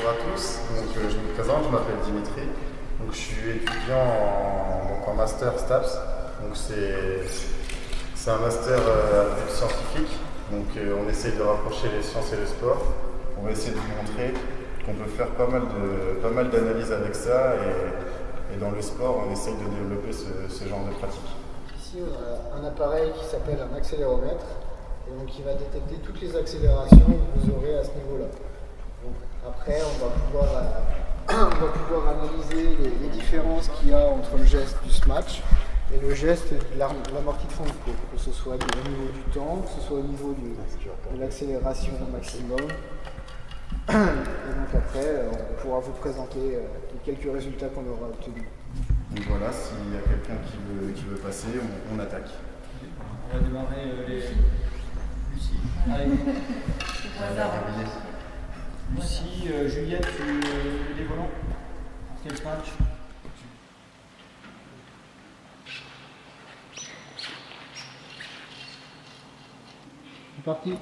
Bonjour à tous, je me présente, je m'appelle Dimitri. Je suis étudiant en master STAPS. C'est un master à but scientifique. On essaye de rapprocher les sciences et le sport. On va essayer de vous montrer qu'on peut faire pas mal d'analyses avec ça et dans le sport on essaye de développer ce genre de pratique. Ici on a un appareil qui s'appelle un accéléromètre et qui va détecter toutes les accélérations que vous aurez à ce niveau-là. Après on va pouvoir analyser les différences qu'il y a entre le geste du smash et le geste de l'amorti de fond de cours, que ce soit au niveau du temps, que ce soit au niveau de l'accélération maximum. Et après, on pourra vous présenter les quelques résultats qu'on aura obtenus. Donc voilà, s'il y a quelqu'un qui veut passer, on attaque. On va démarrer Lucie. Allez. Lucie, Juliette, les volants. Quel match? C'est parti.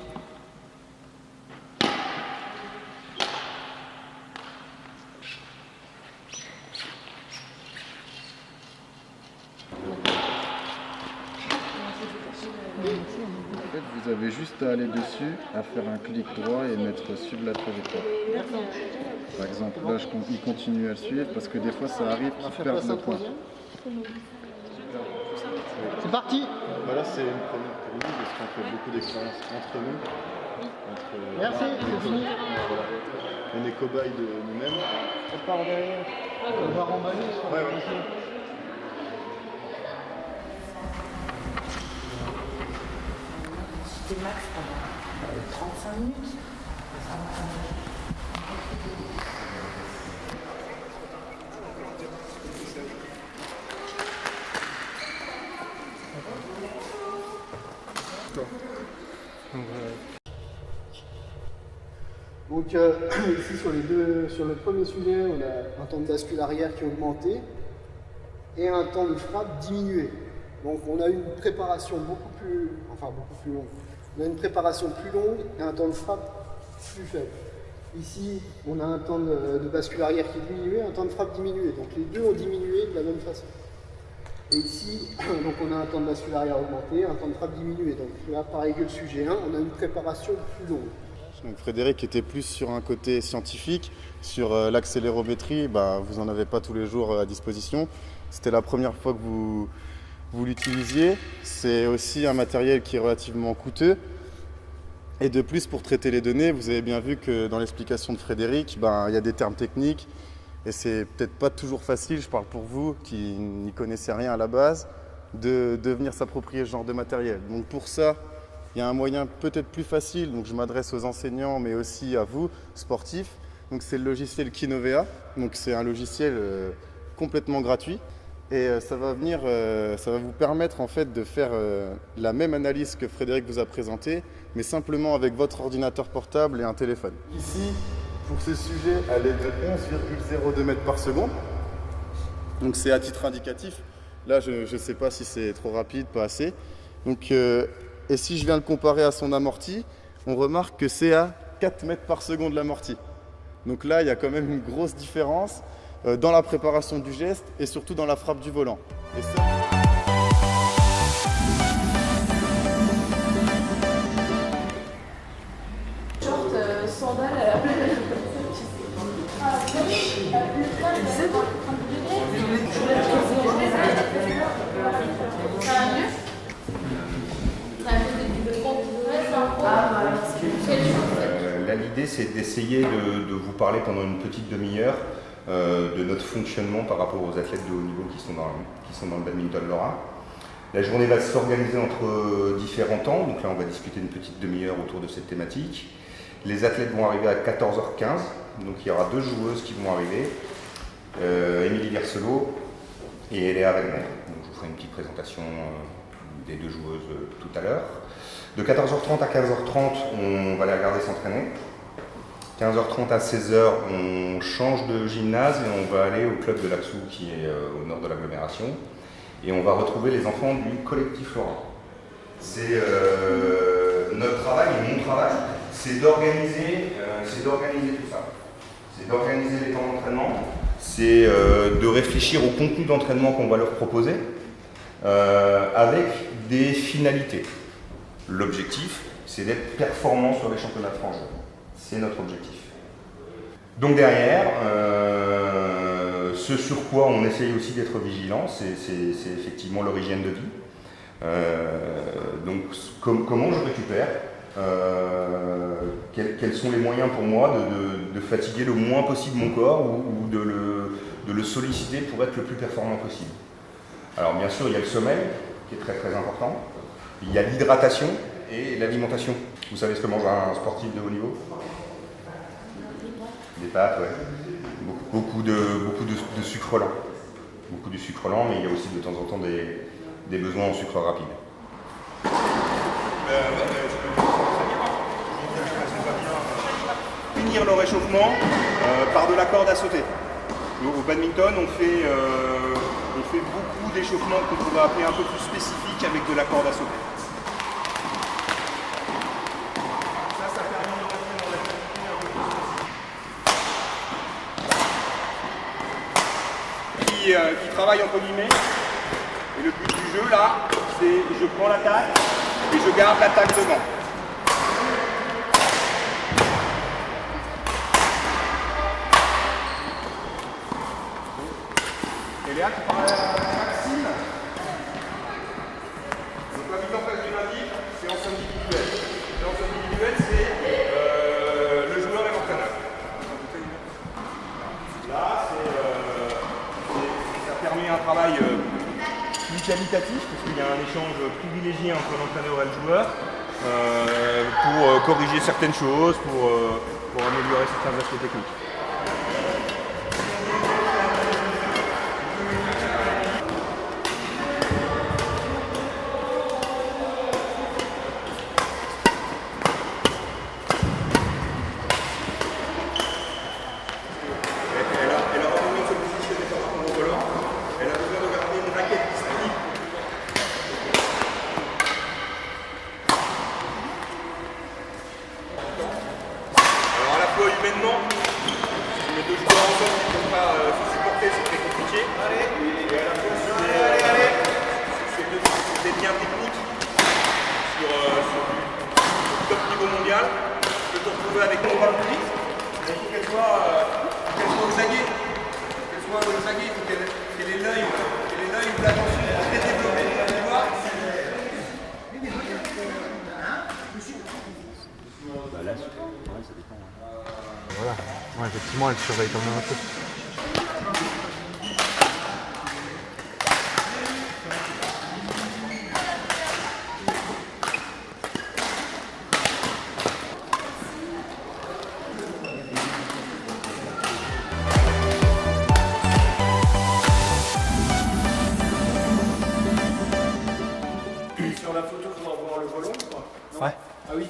En fait, vous avez juste à aller dessus, à faire un clic droit et mettre suivre la trajectoire. Par exemple, là, il continue à le suivre parce que des fois, ça arrive qu'il perde le point. C'est parti. Voilà, c'est une première pour nous parce qu'on fait beaucoup d'expériences entre nous. Merci, c'est fini. Voilà. On est cobayes de nous-mêmes. On part derrière. On va remballer. C'était max pendant 35 minutes. Ici sur le premier sujet, on a un temps de bascule arrière qui est augmenté et un temps de frappe diminué. Donc on a une préparation beaucoup plus longue. On a une préparation plus longue et un temps de frappe plus faible. Ici, on a un temps de bascule arrière qui est diminué, un temps de frappe diminué. Donc les deux ont diminué de la même façon. Et ici, donc on a un temps de bascule arrière augmenté, un temps de frappe diminué. Donc là, pareil que le sujet 1, on a une préparation plus longue. Donc Frédéric était plus sur un côté scientifique, sur l'accélérométrie, vous n'en avez pas tous les jours à disposition. C'était la première fois que vous l'utilisiez. C'est aussi un matériel qui est relativement coûteux. Et de plus, pour traiter les données, vous avez bien vu que dans l'explication de Frédéric, il y a des termes techniques et c'est peut-être pas toujours facile, je parle pour vous qui n'y connaissez rien à la base, de venir s'approprier ce genre de matériel. Donc pour ça, il y a un moyen peut-être plus facile, donc je m'adresse aux enseignants mais aussi à vous, sportifs. Donc c'est le logiciel Kinovea, donc c'est un logiciel complètement gratuit. Et ça va vous permettre en fait de faire la même analyse que Frédéric vous a présentée, mais simplement avec votre ordinateur portable et un téléphone. Ici, pour ce sujet, elle est de 11,02 mètres par seconde. Donc c'est à titre indicatif. Là, je ne sais pas si c'est trop rapide, pas assez. Et si je viens le comparer à son amorti, on remarque que c'est à 4 mètres par seconde l'amorti. Donc là, il y a quand même une grosse différence dans la préparation du geste et surtout dans la frappe du volant. Et ça... Short, sandales à la place. C'est bon. Ça va mieux? Là, l'idée, c'est d'essayer de vous parler pendant une petite demi-heure de notre fonctionnement par rapport aux athlètes de haut niveau qui sont dans le badminton lorrain. La journée va s'organiser entre différents temps, donc là on va discuter une petite demi-heure autour de cette thématique. Les athlètes vont arriver à 14h15, donc il y aura deux joueuses qui vont arriver, Émilie Verselot et Léa Wegner. Donc je vous ferai une petite présentation des deux joueuses tout à l'heure. De 14h30 à 15h30, on va les regarder s'entraîner. 15h30 à 16h, on change de gymnase et on va aller au club de l'Axou qui est au nord de l'agglomération. Et on va retrouver les enfants du collectif Lorrain. C'est notre travail et mon travail, c'est d'organiser tout ça. c'est d'organiser les temps d'entraînement, c'est de réfléchir au contenu d'entraînement qu'on va leur proposer avec des finalités. L'objectif, c'est d'être performant sur les championnats de France. C'est notre objectif. Donc derrière, ce sur quoi on essaye aussi d'être vigilant, c'est effectivement leur hygiène de vie. Donc comment je récupère, quels sont les moyens pour moi de fatiguer le moins possible mon corps ou de le solliciter pour être le plus performant possible. Alors bien sûr, il y a le sommeil qui est très très important, il y a l'hydratation et l'alimentation. Vous savez ce que mange un sportif de haut niveau? Des pâtes, ouais. Beaucoup de sucre lent. Beaucoup de sucre lent, mais il y a aussi de temps en temps des besoins en sucre rapide. Finir le réchauffement par de la corde à sauter. Au badminton, on fait beaucoup d'échauffements qu'on pourrait appeler un peu plus spécifiques avec de la corde à sauter. Ça permet de rentrer dans l'activité un peu plus spécifique. Qui travaille entre guillemets. Et le but du jeu là, c'est je prends l'attaque et je garde l'attaque devant. Et Léa, tu parles à Maxime. Donc la mise en place du lundi, séance individuelle. Séance individuelle, c'est le joueur et l'entraîneur. Là, ça permet un travail plus qualitatif, parce qu'il y a un échange privilégié entre l'entraîneur et le joueur pour corriger certaines choses, pour améliorer certains aspects techniques. Humainement, si les deux joueurs ensemble ne peuvent pas se supporter, c'est très compliqué. Et à la fois, c'est des liens techniques sur du top niveau mondial. Je peux te retrouver avec mon bras public. Il faut qu'elle soit aux aguets. Qu'elle soit aux aguets, il faut qu'elle ait l'œil ou l'attention très développée. Tu vois, là, ça dépend. Voilà, ouais, effectivement, elle surveille quand même un peu. Sur la photo, il faudra voir le volant ou pas? Non. Ouais. Ah oui.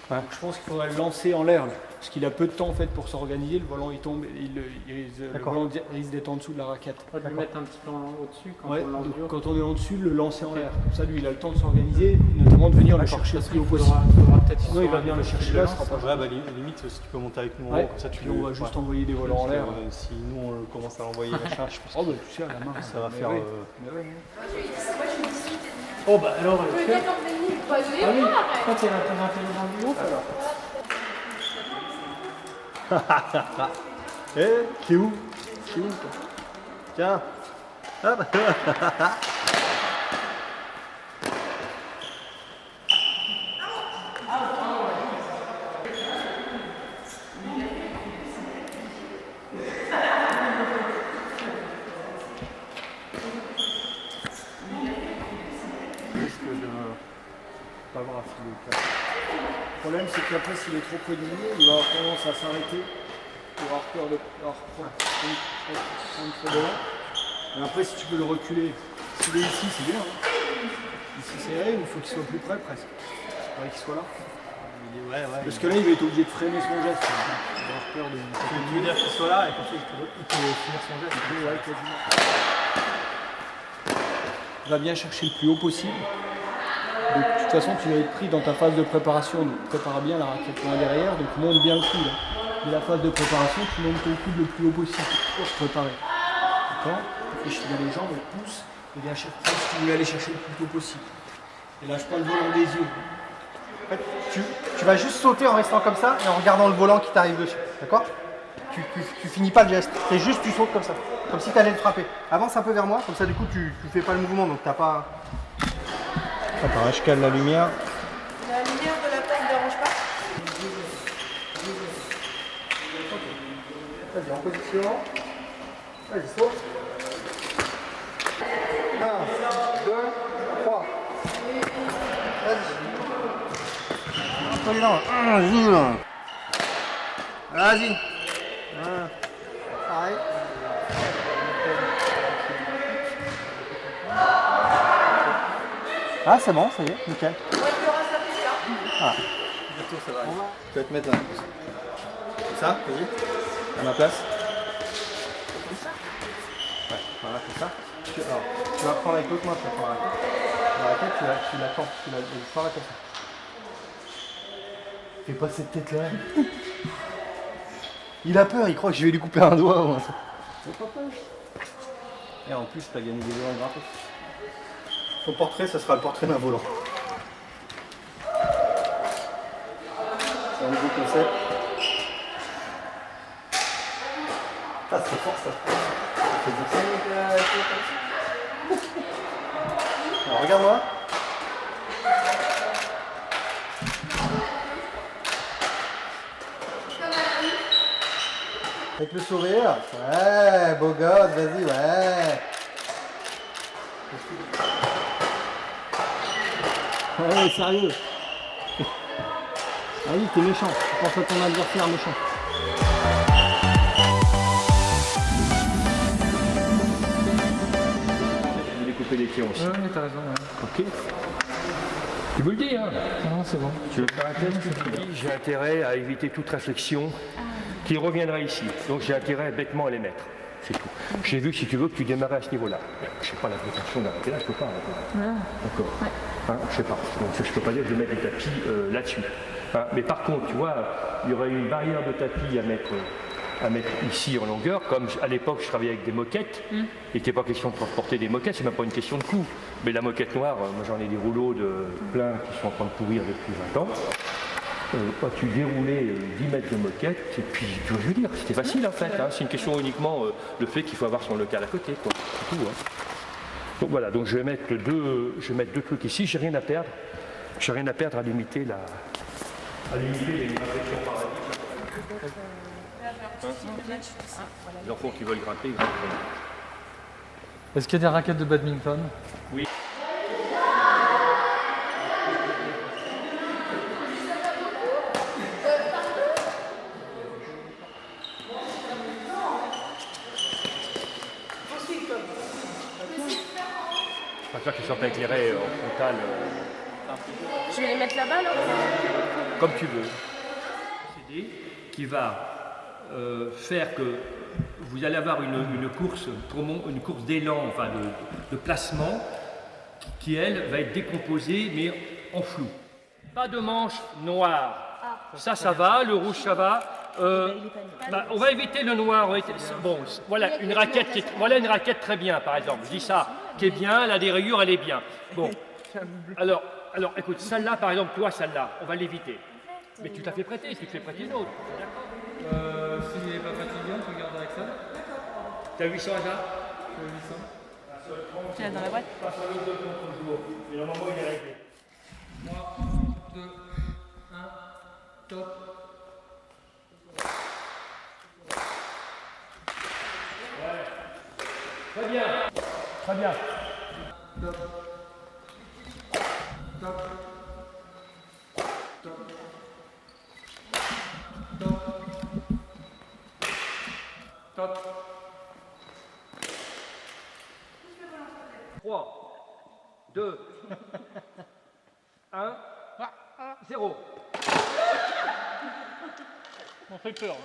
Ouais. Je pense qu'il faudrait le lancer en l'air, là, parce qu'il a peu de temps en fait pour s'organiser. Le volant il tombe, le volant risque d'être en dessous de la raquette. On va le mettre un petit peu au-dessus quand Ouais, on lance du haut. quand on est en dessus, le lancer en l'air. Comme ça, lui, il a le temps de s'organiser, notamment de venir le chercher le plus haut possible. Sinon, il va venir le chercher là, ce sera pas Ouais, bah limite, si tu peux monter avec nous en Ouais. haut, comme ça tu Puis on va juste envoyer des volants en l'air. Si nous on commence à l'envoyer machin, je pense Oh bah tu sais, à la main. que ça va Mais faire. ouais. Mais ouais. Oh bah alors, Le 14 minutes, bah, je vais ah oui, voir. quand il y a un intelligent du groupe alors. Eh, qui est où? Qui est où toi? Tiens. Hop. Pas grave, s'il est clair. Le problème, c'est qu'après, s'il est trop près du milieu, il va avoir tendance à s'arrêter. Il va avoir peur de reprendre trop devant. Et après, si tu peux le reculer, s'il est ici, c'est bien. Hein. Ici, c'est serré, il faut qu'il soit plus près presque. Il faudrait qu'il soit là. Ouais, Parce que là, il va être obligé de freiner son geste. Il va avoir peur de. Tu veux dire qu'il soit là et comme ça il peut finir son geste. Ouais, quasiment. Va bien chercher le plus haut possible. De toute façon, tu vas être pris dans ta phase de préparation. Donc, prépare bien la raquette loin derrière. Donc, monte bien le coup. Là. de la phase de préparation, tu montes ton coude le plus haut possible pour te préparer. D'accord? Réfléchis dans les jambes, on pousse, et bien à chaque fois, tu veux aller chercher le plus tôt possible. Et lâche pas le volant des yeux. En fait, tu vas juste sauter en restant comme ça et en regardant le volant qui t'arrive dessus. D'accord? Tu finis pas le geste, c'est juste tu sautes comme ça, comme si tu allais le frapper. Avance un peu vers moi, comme ça du coup tu fais pas le mouvement, donc t'as pas... Attends, je cale la lumière. La lumière de la porte ne dérange pas? Vas-y, en position. Vas-y, saute. 1, 2, 3. Vas-y. Vas-y. Pareil. Ah, c'est bon, ça y est, nickel. Ah. Bientôt, ça va. Tu vas te mettre là. Ça, vas-y. À ma place. Ouais, voilà, comme ça. Alors, tu vas prendre avec l'autre main, tu vas prendre la raquette, tu la tends, tu prends la comme ça. Fais pas cette tête là. Il a peur, il croit que je vais lui couper un doigt ou un truc. J'ai pas peur. Et en plus, t'as gagné des volants gratos. Ton portrait, ça sera le portrait d'un volant. C'est un nouveau concept. Ah, c'est fort ça. C'est bon ça. Alors, regarde-moi. Avec le sourire. Ouais, beau gosse, vas-y, ouais. Ouais, sérieux. Ah oui, t'es méchant. Tu penses à ton adversaire méchant. Je voulais couper les pieds aussi. Ouais, t'as raison. Ouais. Ok. Tu veux le dire, hein? Non, c'est bon. Tu veux faire un test? Tu dis, j'ai intérêt à éviter toute réflexion qui reviendra ici. Donc j'ai intérêt bêtement à les mettre. C'est tout. J'ai vu, si tu veux, que tu démarrais à ce niveau-là. Je n'ai pas la prétention d'arrêter là, je ne peux pas arrêter là. D'accord. Hein, je ne sais pas. Donc je ne peux pas dire que je vais mettre des tapis là-dessus. Hein, mais par contre, tu vois, il y aurait une barrière de tapis à mettre ici en longueur, comme à l'époque je travaillais avec des moquettes, il n'était pas question de transporter des moquettes, c'est même pas une question de coût. Mais la moquette noire, moi j'en ai des rouleaux de plein qui sont en train de pourrir depuis 20 ans. Tu déroulais 10 mètres de moquette, et puis, tu vois, je veux dire, c'était facile en fait. Hein. C'est une question uniquement le fait qu'il faut avoir son local à côté, quoi. C'est tout. Hein. Donc voilà, donc je vais mettre deux trucs ici, j'ai rien à perdre. J'ai rien à perdre à limiter les migrations paradis. Les enfants qui veulent grimper, ils grimpent. Est-ce qu'il y a des raquettes de badminton? Oui. Je préfère qu'ils soient éclairés en frontal. Je vais les mettre là-bas, là. Comme tu veux. CD qui va faire que vous allez avoir une course d'élan, enfin de placement, qui elle va être décomposée mais en flou. Pas de manche noire. Ça va, le rouge ça va. On va éviter le noir. Bon, voilà une raquette très bien, par exemple. Je dis ça, qui est bien, la des rayures, elle est bien. Bon, alors écoute, celle-là, par exemple, toi, celle-là, on va l'éviter. Mais tu te la fais prêter, tu te fais prêter une autre. S'il n'est pas fatigué, on peut garder avec ça. T'as 800 hasard? Tu l'as dans la boîte? Pas sur l'autre de ton toujours. Mais normalement, il est réglé. 3, 2, 1, top. Très bien. Très bien. Top. Top. Top. Top. Top. 3, 2, 1, 0. On fait peur.